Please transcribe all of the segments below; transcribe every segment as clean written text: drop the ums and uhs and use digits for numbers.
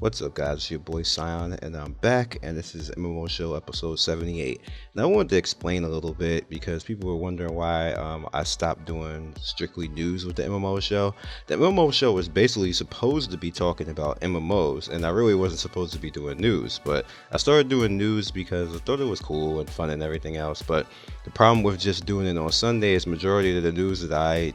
What's up, guys? It's your boy Sion, and I'm back, and this is MMO Show episode 78. Now, I wanted to explain a little bit because people were wondering why I stopped doing strictly news with the MMO Show. The MMO Show was basically supposed to be talking about MMOs, and I really wasn't supposed to be doing news, but I started doing news because I thought it was cool and fun and everything else. But the problem with just doing it on Sunday is majority of the news that I,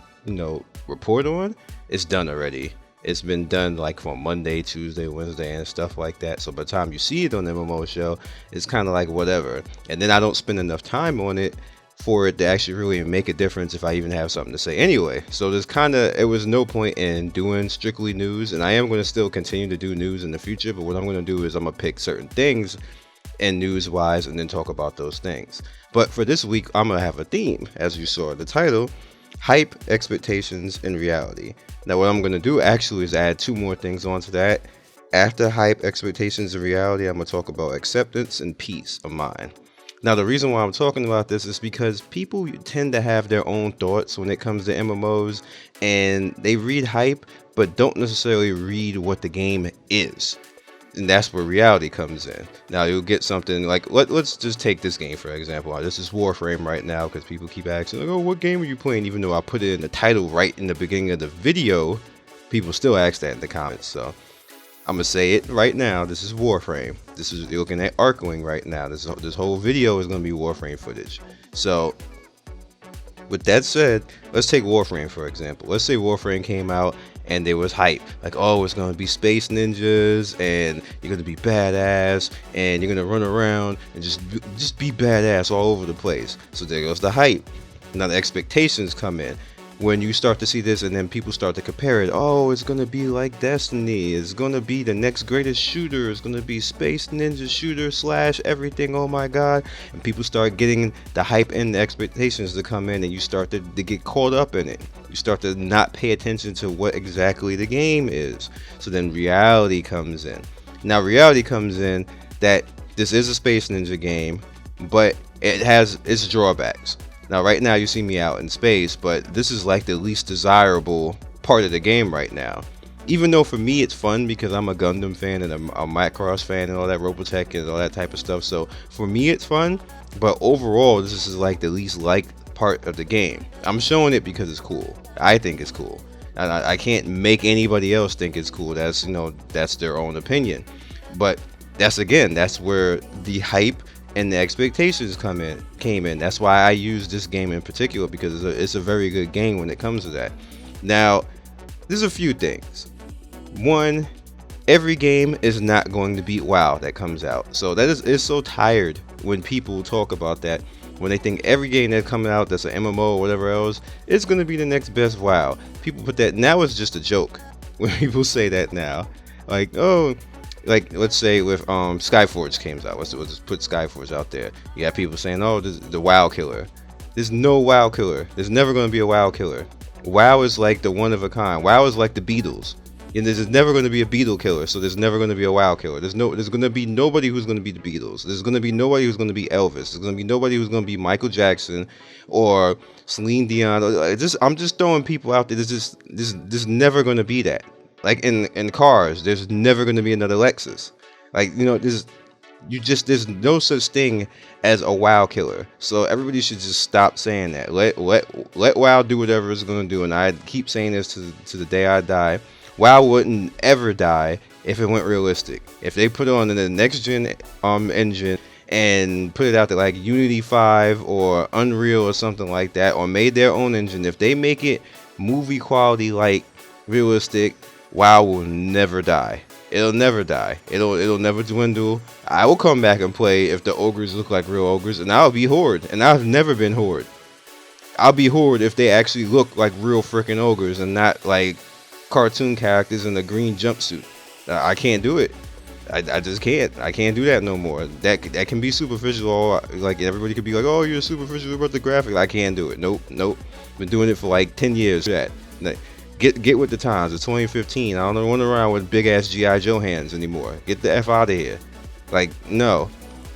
report on is done already. It's been done like from Monday, Tuesday, Wednesday, and stuff like that. So by the time you see it on the MMO Show, it's kind of like whatever. And then I don't spend enough time on it for it to actually really make a difference if I even have something to say anyway. So it was no point in doing strictly news, and I am going to still continue to do news in the future. But what I'm going to do is I'm going to pick certain things and news wise and then talk about those things. But for this week, I'm going to have a theme, as you saw in the title: hype, expectations, and reality. Now what I'm going to do actually is add two more things onto that. After hype, expectations, and reality, I'm going to talk about acceptance and peace of mind. Now the reason why I'm talking about this is because people tend to have their own thoughts when it comes to MMOs, and they read hype but don't necessarily read what the game is. And that's where reality comes in. Now you'll get something like, let's just take this game for example. This is Warframe right now because people keep asking like, oh, what game are you playing? Even though I put it in the title right in the beginning of the video, people still ask that in the comments. So I'm gonna say it right now. This is Warframe. You're looking at Arcling right now. This whole video is gonna be Warframe footage. So with that said, let's take Warframe for example. Let's say Warframe came out and there was hype, like, oh, it's gonna be space ninjas, and you're gonna be badass, and you're gonna run around and just be badass all over the place. So there goes the hype. Now the expectations come in when you start to see this, and then people start to compare it. Oh, it's gonna be like Destiny. It's gonna be the next greatest shooter. It's gonna be space ninja shooter / everything. Oh my god! And people start getting the hype and the expectations to come in, and you start to get caught up in it. You start to not pay attention to what exactly the game is. So then reality comes in. Now reality comes in that this is a space ninja game, but it has its drawbacks. Now right now you see me out in space, but this is like the least desirable part of the game right now. Even though for me it's fun because I'm a Gundam fan and I'm a Macross fan and all that, Robotech and all that type of stuff. So for me it's fun, but overall this is like the least liked part of the game. I'm showing it because it's cool. I think it's cool. And I can't make anybody else think it's cool. That's their own opinion. But that's where the hype and the expectations came in. That's why I use this game in particular, because it's a very good game when it comes to that. Now, there's a few things. One, every game is not going to beat WoW that comes out. So it's so tired when people talk about that, when they think every game that's coming out that's an MMO or whatever else, it's going to be the next best WoW. People put that, now it's just a joke when people say that now. Like, oh, like let's say with Skyforge came out. Let's just put Skyforge out there. You got people saying, oh, this is the WoW killer. There's no WoW killer. There's never going to be a WoW killer. WoW is like the one of a kind. WoW is like the Beatles. And there's never going to be a Beatle killer, so there's never going to be a WoW killer. There's going to be nobody who's going to be the Beatles. There's going to be nobody who's going to be Elvis. There's going to be nobody who's going to be Michael Jackson or Celine Dion. I'm just throwing people out there. There's never going to be that. Like in cars, there's never going to be another Lexus. Like, there's no such thing as a WoW killer. So everybody should just stop saying that. Let WoW do whatever it's going to do. And I keep saying this to the day I die. WoW wouldn't ever die if it went realistic. If they put on the next gen engine and put it out there like Unity 5 or Unreal or something like that, or made their own engine, if they make it movie quality like realistic, WoW will never die. It'll never die. It'll never dwindle. I will come back and play if the ogres look like real ogres, and I'll be Horde. And I've never been Horde. I'll be Horde if they actually look like real freaking ogres and not like cartoon characters in a green jumpsuit. I can't do it. I just can't. I can't do that no more. That can be superficial. Like everybody could be like, oh, you're superficial about the graphic. I can't do it. Nope. Been doing it for like 10 years. Get with the times. It's 2015. I don't run around with big ass G.I. Joe hands anymore. Get the F out of here. Like, no.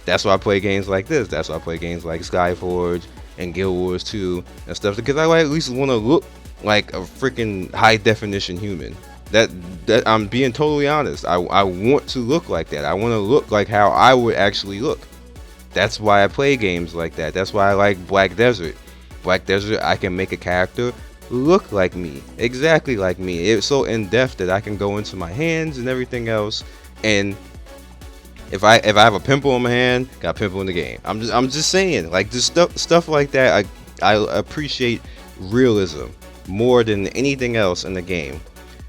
That's why I play games like this. That's why I play games like Skyforge and Guild Wars 2 and stuff, because I at least want to look like a freaking high definition human. That I'm being totally honest. I want to look like that. I want to look like how I would actually look. That's why I play games like that. That's why I like Black Desert. Black Desert, I can make a character look like me, exactly like me. It's so in depth that I can go into my hands and everything else. And if I have a pimple on my hand, got a pimple in the game. I'm just saying, like, just stuff like that. I appreciate realism more than anything else in the game.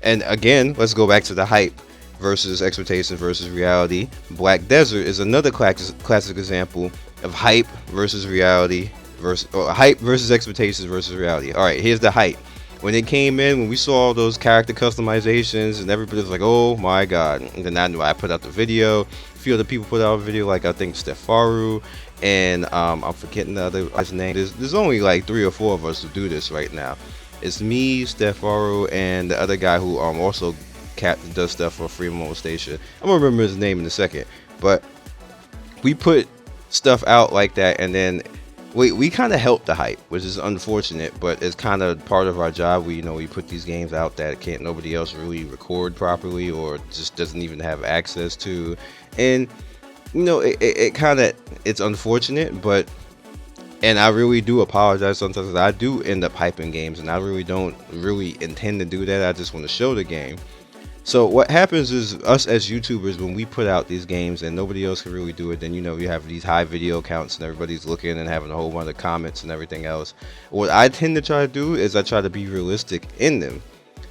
And again, let's go back to the hype versus expectation versus reality. Black Desert is another classic example of hype versus reality hype versus expectations versus reality. All right, here's the hype. When it came in, when we saw all those character customizations, and everybody was like, "Oh my god!" And then I put out the video. A few other people put out a video, like I think Stefaru, and I'm forgetting the other guy's name. There's only like 3 or 4 of us who do this right now. It's me, Stefaru, and the other guy who also does stuff for Free MMO Station. I'm gonna remember his name in a second. But we put stuff out like that, and then we kind of help the hype, which is unfortunate, but it's kind of part of our job. We put these games out that nobody else really record properly, or just doesn't even have access to, and it's unfortunate, but. And I really do apologize sometimes. I do end up hyping games, and I really don't intend to do that. I just want to show the game. So what happens is, us as YouTubers, when we put out these games and nobody else can really do it, then you have these high video counts and everybody's looking and having a whole bunch of comments and everything else. What I tend to try to do is I try to be realistic in them.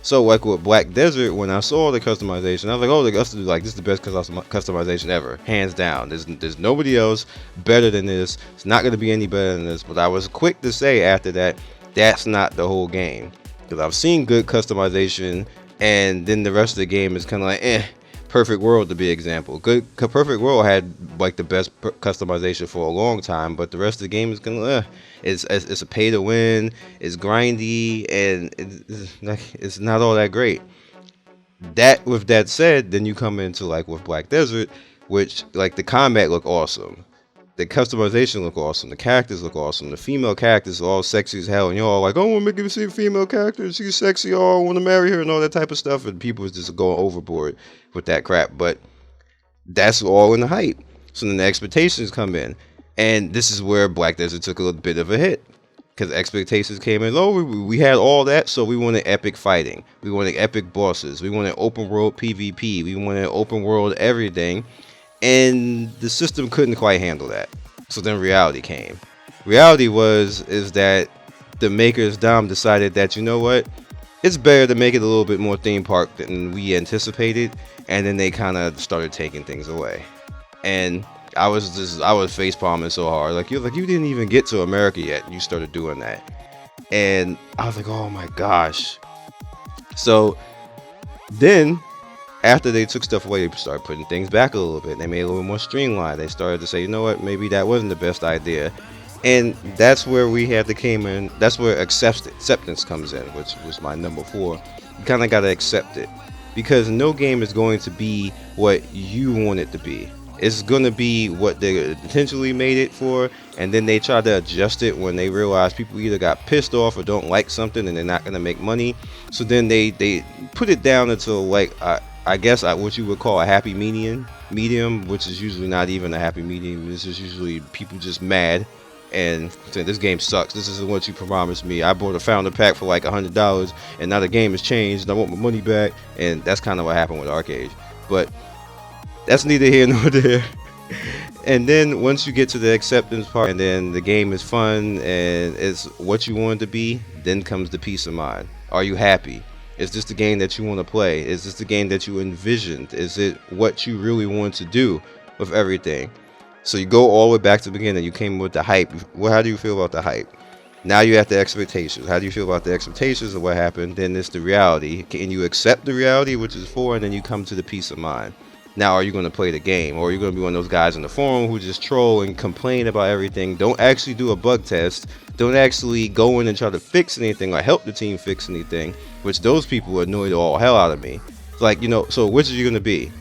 So like with Black Desert, when I saw the customization, I was like, oh, this is the best customization ever, hands down. There's nobody else better than this. It's not going to be any better than this. But I was quick to say after that, that's not the whole game, because I've seen good customization, and then the rest of the game is kind of like, Perfect World to be example. Perfect World had like the best customization for a long time, but the rest of the game is kind of it's a pay to win, it's grindy, and it's not all that great. With that said, then you come into like with Black Desert, which like the combat look awesome, the customization look awesome, the characters look awesome, the female characters are all sexy as hell, and you're all like, oh, I want to make you see a female character, she's sexy, oh, I want to marry her, and all that type of stuff, and people just going overboard with that crap. But that's all in the hype. So then the expectations come in, and this is where Black Desert took a little bit of a hit, because expectations came in low. We had all that, so we wanted epic fighting, we wanted epic bosses, we wanted open world PvP, we wanted open world everything. And the system couldn't quite handle that. So then reality came. Reality is that the makers, Dom, decided that, you know what, it's better to make it a little bit more theme park than we anticipated. And then they kind of started taking things away. And I was face palming so hard. Like you didn't even get to America yet, and you started doing that. And I was like, oh my gosh. So then, after they took stuff away, they started putting things back a little bit. They made it a little more streamlined. They started to say, you know what, maybe that wasn't the best idea. And that's where we had to came in. That's where acceptance comes in, which was my number 4. You kind of got to accept it, because no game is going to be what you want it to be. It's going to be what they intentionally made it for, and then they try to adjust it when they realize people either got pissed off or don't like something and they're not going to make money. So then they put it down until like I guess what you would call a happy medium, which is usually not even a happy medium. This is usually people just mad and saying, this game sucks, this isn't what you promised me, I bought a founder pack for like $100 and now the game has changed and I want my money back. And that's kind of what happened with Arcade, but that's neither here nor there. And then once you get to the acceptance part, and then the game is fun and it's what you want it to be, then comes the peace of mind. Are you happy? Is this the game that you want to play? Is this the game that you envisioned? Is it what you really want to do with everything? So you go all the way back to the beginning. You came with the hype. How do you feel about the hype? Now you have the expectations. How do you feel about the expectations of what happened? Then it's the reality. Can you accept the reality, which is 4, and then you come to the peace of mind. Now, are you going to play the game, or are you going to be one of those guys in the forum who just troll and complain about everything, don't actually do a bug test, don't actually go in and try to fix anything or help the team fix anything, which those people annoy the all hell out of me. It's like, so which are you going to be?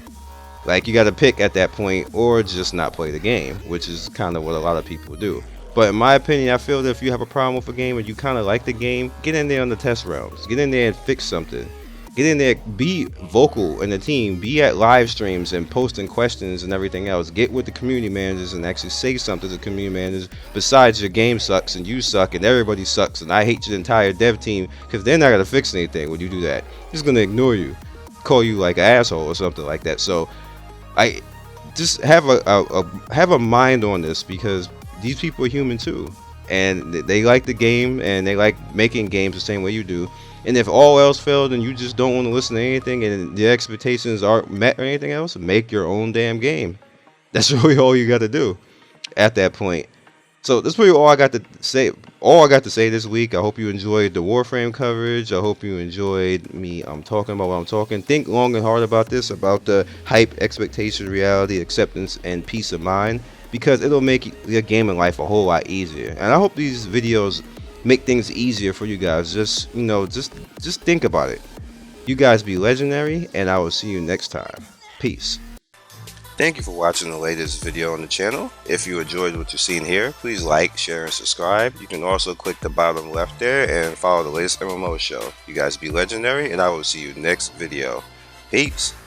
Like, you got to pick at that point, or just not play the game, which is kind of what a lot of people do. But in my opinion, I feel that if you have a problem with a game and you kind of like the game, get in there on the test rounds, get in there and fix something. Get in there, be vocal in the team, be at live streams and posting questions and everything else. Get with the community managers and actually say something to the community managers besides your game sucks and you suck and everybody sucks and I hate your entire dev team, because they're not going to fix anything when you do that. They're just going to ignore you, call you like an asshole or something like that. So I just have a mind on this, because these people are human too, and they like the game and they like making games the same way you do. And if all else failed and you just don't want to listen to anything and the expectations aren't met or anything else, make your own damn game. That's really all you got to do at that point. So that's really all I got to say. All I got to say this week. I hope you enjoyed the Warframe coverage. I hope you enjoyed me talking about what I'm talking. Think long and hard about this, about the hype, expectation, reality, acceptance, and peace of mind, because it'll make your gaming life a whole lot easier. And I hope these videos make things easier for you guys. Just just think about it. You guys be legendary, and I will see you next time. Peace. Thank you for watching the latest video on the channel. If you enjoyed what you've seen here, please like, share, and subscribe. You can also click the bottom left there and follow the latest MMO show. You guys be legendary, and I will see you next video. Peace.